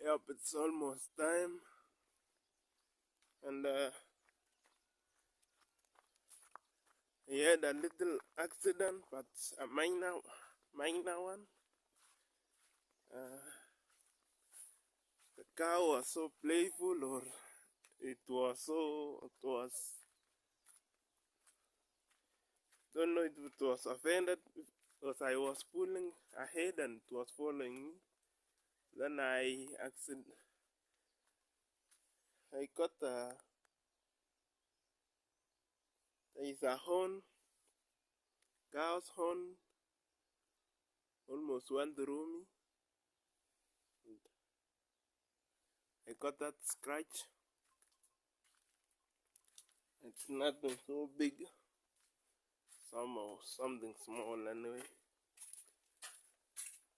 Yep, it's almost time, and he had a little accident, but a minor one. The cow was so playful, or it was, don't know if it was offended because I was pulling ahead and it was following me. Then I got there is a horn, cow's horn, almost went through me. I got that scratch. It's nothing so big, somehow something small anyway.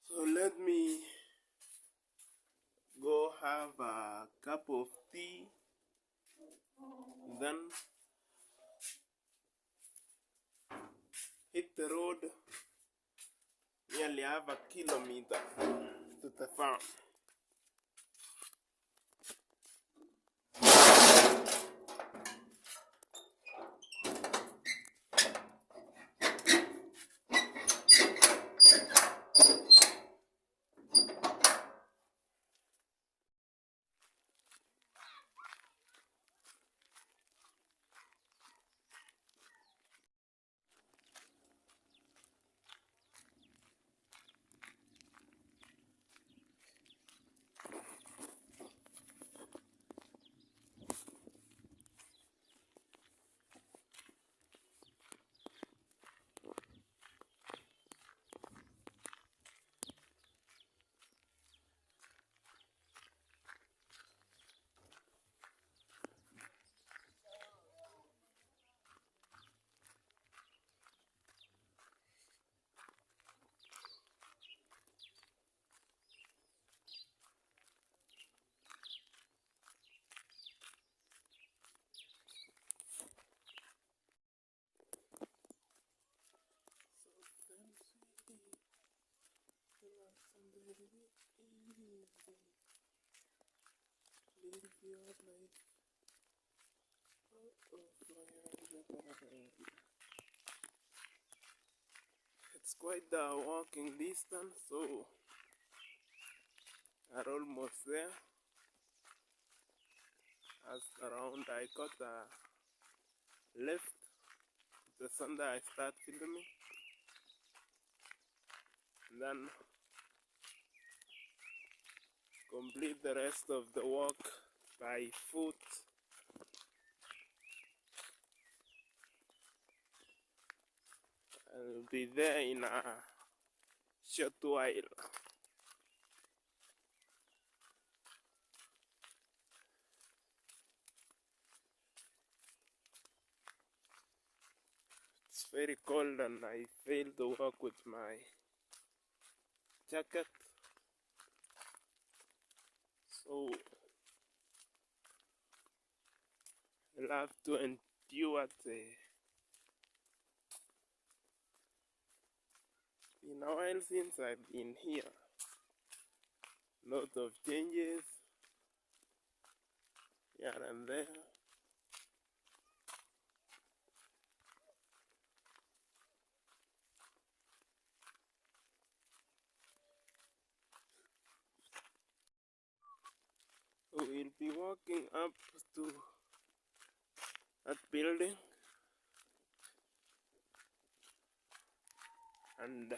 So let me go have a cup of tea, then hit the road, nearly half a kilometer to the farm. It's quite the walking distance, so I'm almost there. As around I got a left the Sunday I start filming, and then complete the rest of the walk by foot. I'll be there in a short while. It's very cold and I failed to walk with my jacket, so I'll have to endure the in a while since I've been here. Lot of changes here and there. So we'll be walking up to that building, and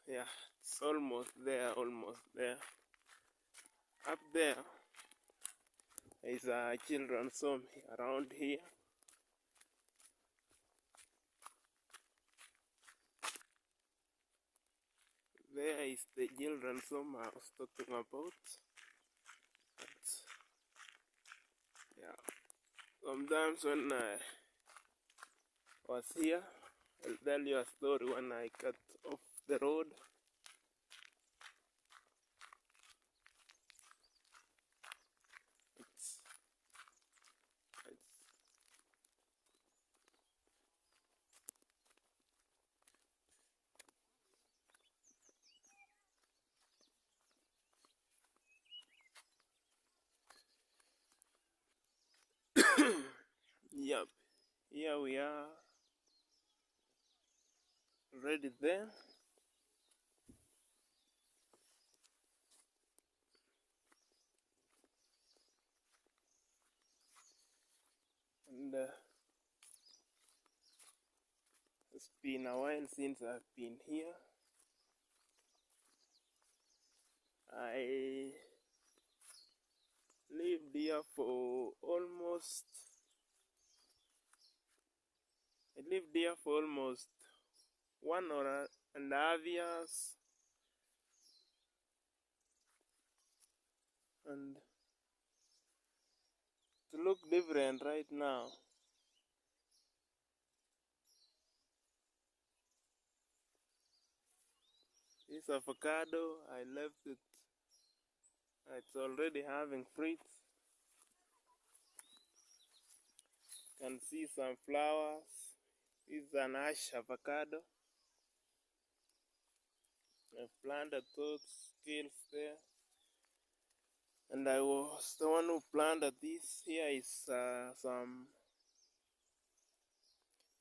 yeah, it's almost there, almost there. Up there is a children's home around here. There is the children's home I was talking about. But, yeah, sometimes when I was here, I'll tell you a story when I got off the road. Yep, here we are already there. And it's been a while since I've been here. I lived here for almost 1.5 years, and to look different right now. This avocado, I left it. It's already having fruits. You can see some flowers. This is an ash avocado. I've planted those scales there. And I was the one who planted this. Here is some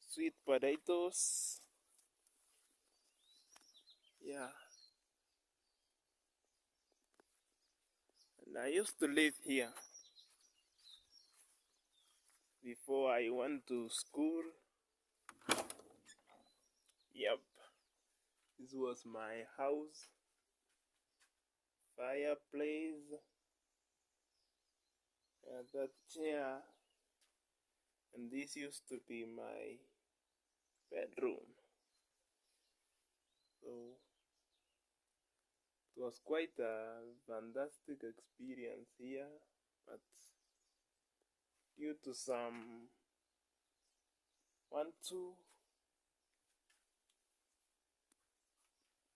sweet potatoes. Yeah. And I used to live here before I went to school. Yep. This was my house. Fireplace. That chair. And this used to be my bedroom. So it was quite a fantastic experience here, but due to some 2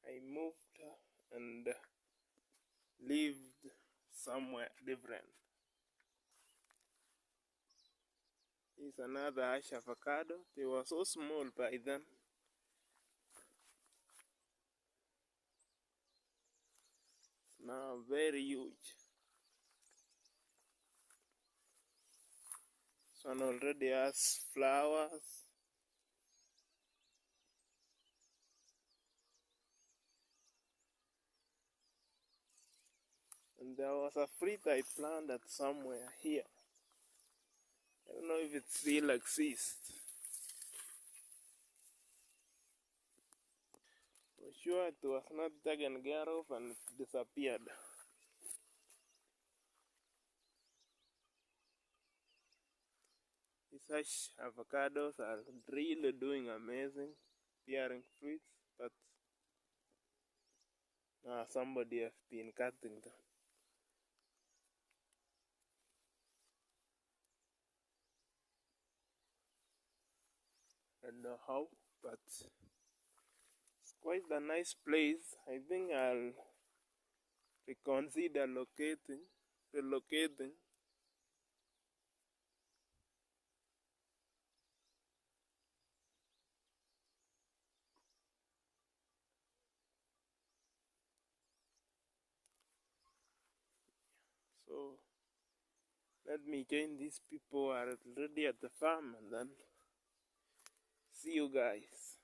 I moved and lived somewhere different. Here's another ash avocado. They were so small by then. It's now very huge. This one already has flowers. And there was a fruit I planted somewhere here. I don't know if it still exists. For sure it was not taken care of and it disappeared. These ash avocados are really doing amazing, bearing fruits, but somebody has been cutting them. I don't know how, but it's quite a nice place. I think I'll reconsider relocating. So let me join these people who are already at the farm and then see you guys.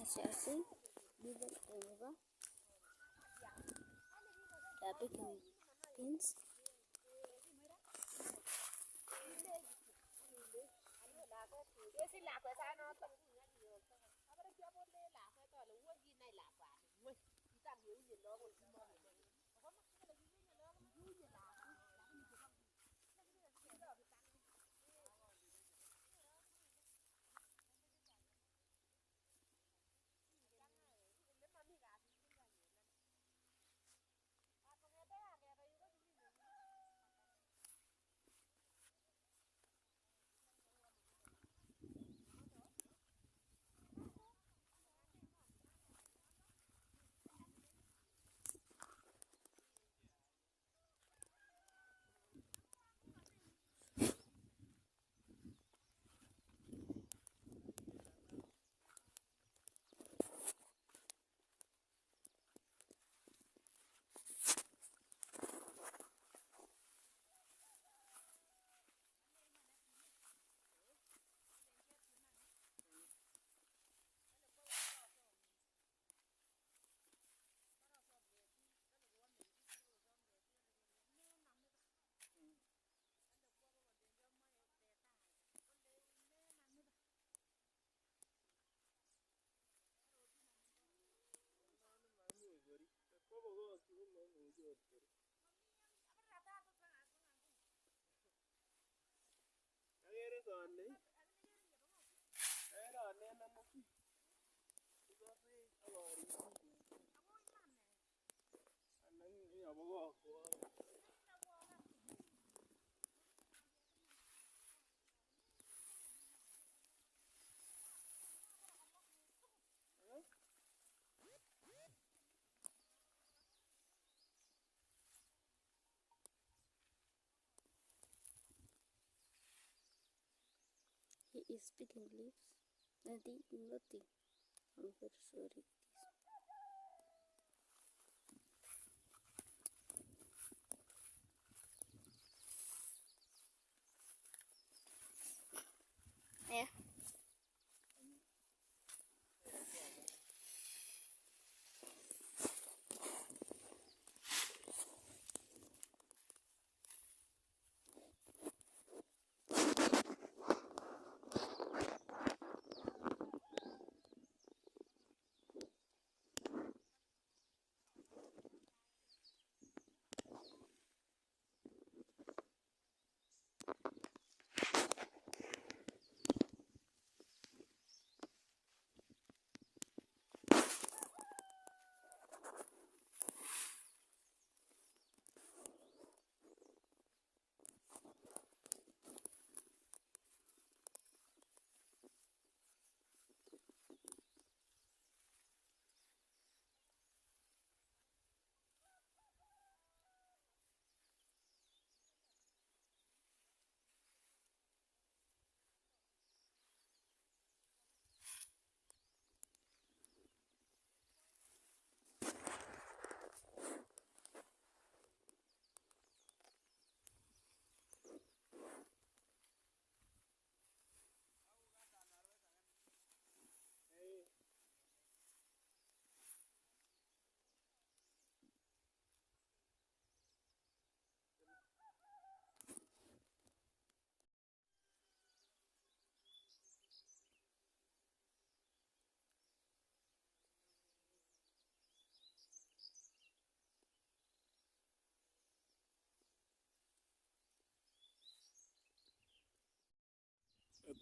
Asasi biber over tapping pins Agere kole agere ane namu ikose ak arip. He is picking leaves and eating nothing. I'm very sorry. Yeah.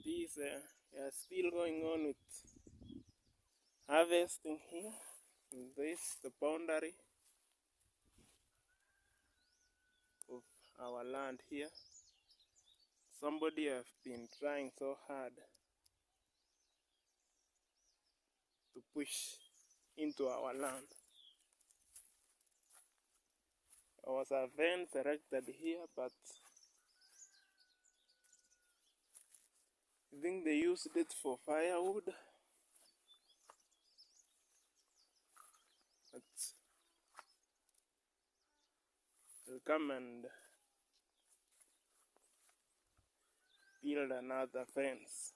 These are still going on with harvesting here. This is the boundary of our land here. Somebody have been trying so hard to push into our land. There was a fence erected here, but I think they used it for firewood. But they'll come and build another fence.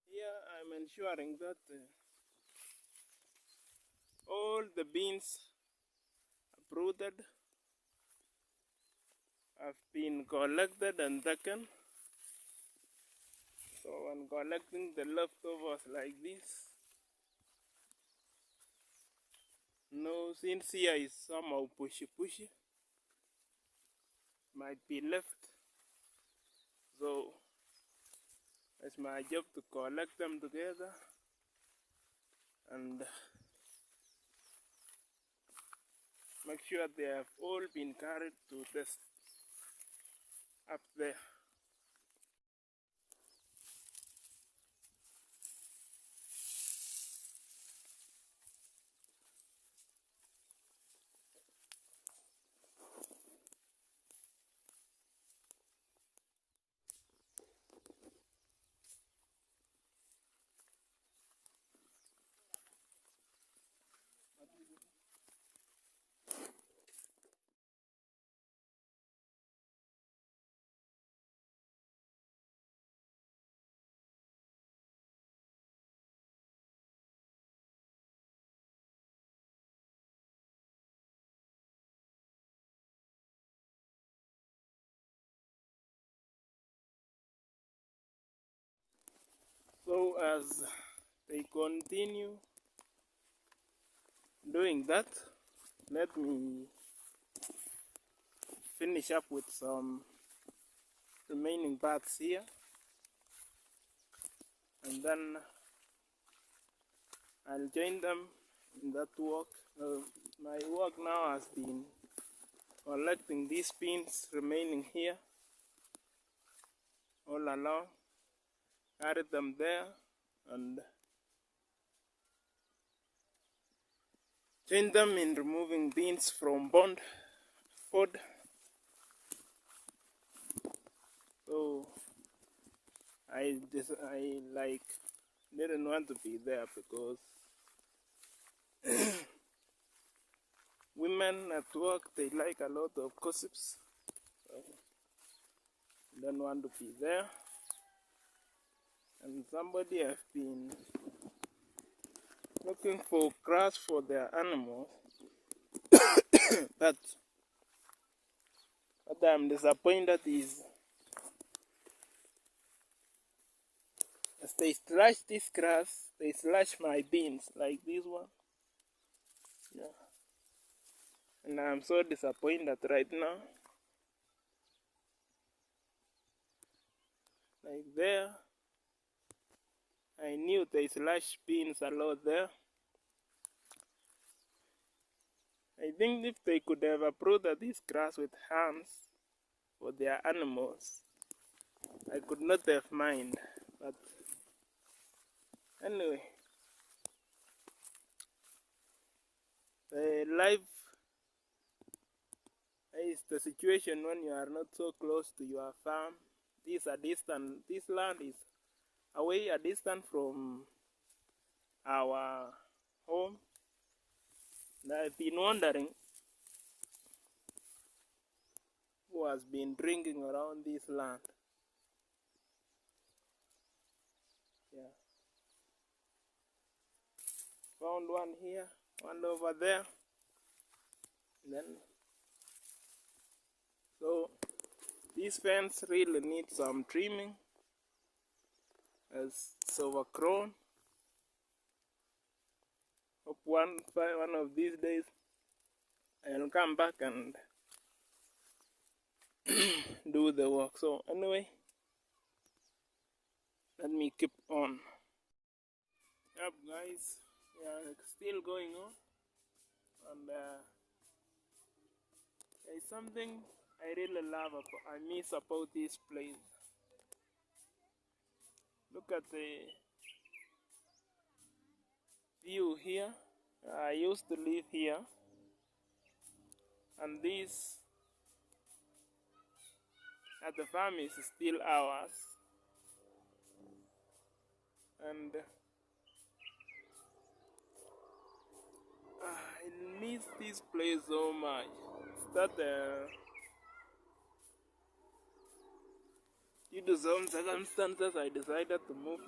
Here I'm ensuring that all the beans uprooted have been collected and taken. So when collecting the leftovers like this, no, since here is somehow pushy, might be left. So it's my job to collect them together and make sure they have all been carried to test up there. So as they continue doing that, let me finish up with some remaining parts here, and then I'll join them in that work. My work now has been collecting these pins remaining here all along, carry them there, and join them in removing beans from bond pod. So I didn't want to be there because women at work, they like a lot of gossips. So I don't want to be there. And somebody have been looking for grass for their animals. but what I'm disappointed is as they slash this grass, they slash my beans like this one. Yeah. And I'm so disappointed right now. Like there, I knew they slash beans a lot there. I think if they could have uprooted this grass with hands for their animals, I could not have mind. But anyway, the life is the situation when you are not so close to your farm. This land is away a distance from our home. And I've been wondering who has been drinking around this land. Yeah. Found one here, one over there. Then so this fence really needs some trimming as it's overgrown. Hope one of these days I'll come back and do the work. So anyway, let me keep on. Yep, guys, yeah, it's still going on, and there's something I really I miss about this place. Look at the view here. I used to live here, and this at the farm is still ours, and I miss this place so much. It's that due to some circumstances I decided to move,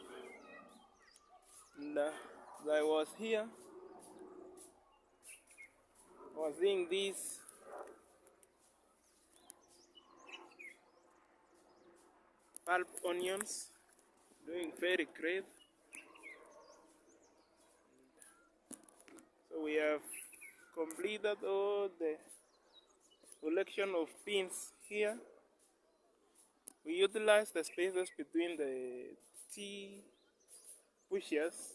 and as I was here, I was seeing these pulp onions doing very great. So we have completed all the collection of pins here. We utilize the spaces between the tea bushes.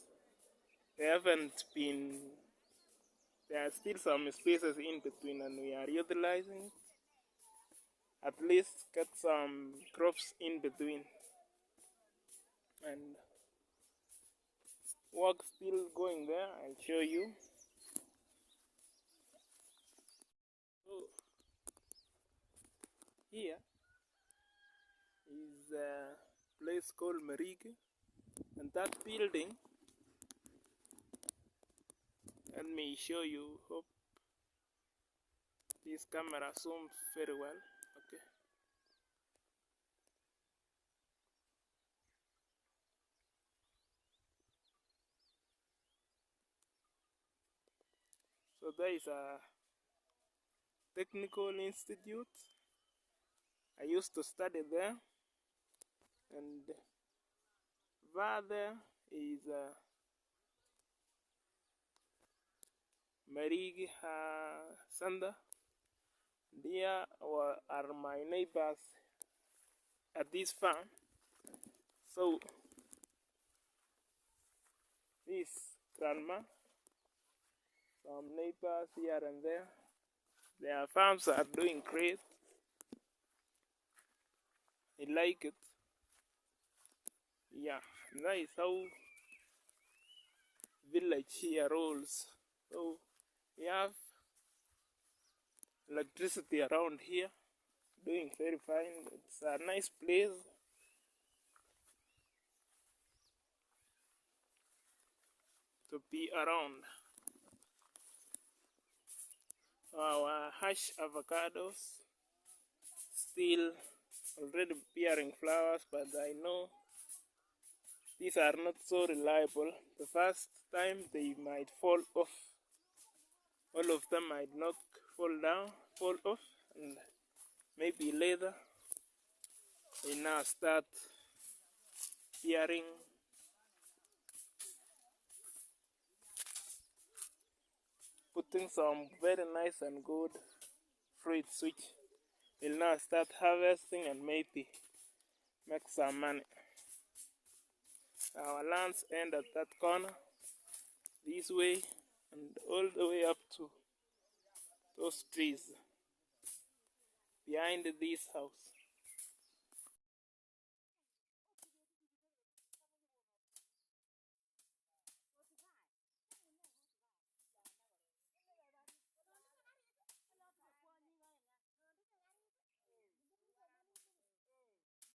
There are still some spaces in between, and we are utilizing at least get some crops in between. And work still going there. I'll show you. So here is a place called Marigi, and that building, let me show you. Hope this camera zooms very well. Okay. So there is a technical institute. I used to study there, and over there is Marigi Center. There are my neighbors at this farm. So this grandma, some neighbors here and there. Their farms are doing great. I like it. Yeah, that is how village here rolls. So we have electricity around here, doing very fine. It's a nice place to be around. Our hash avocados still already bearing flowers, but I know these are not so reliable. The first time they might fall off. All of them might not fall off, and maybe later they now start bearing putting some very nice and good fruits which will now start harvesting and maybe make some money. Our lands end at that corner, this way, and all the way up to those trees behind this house.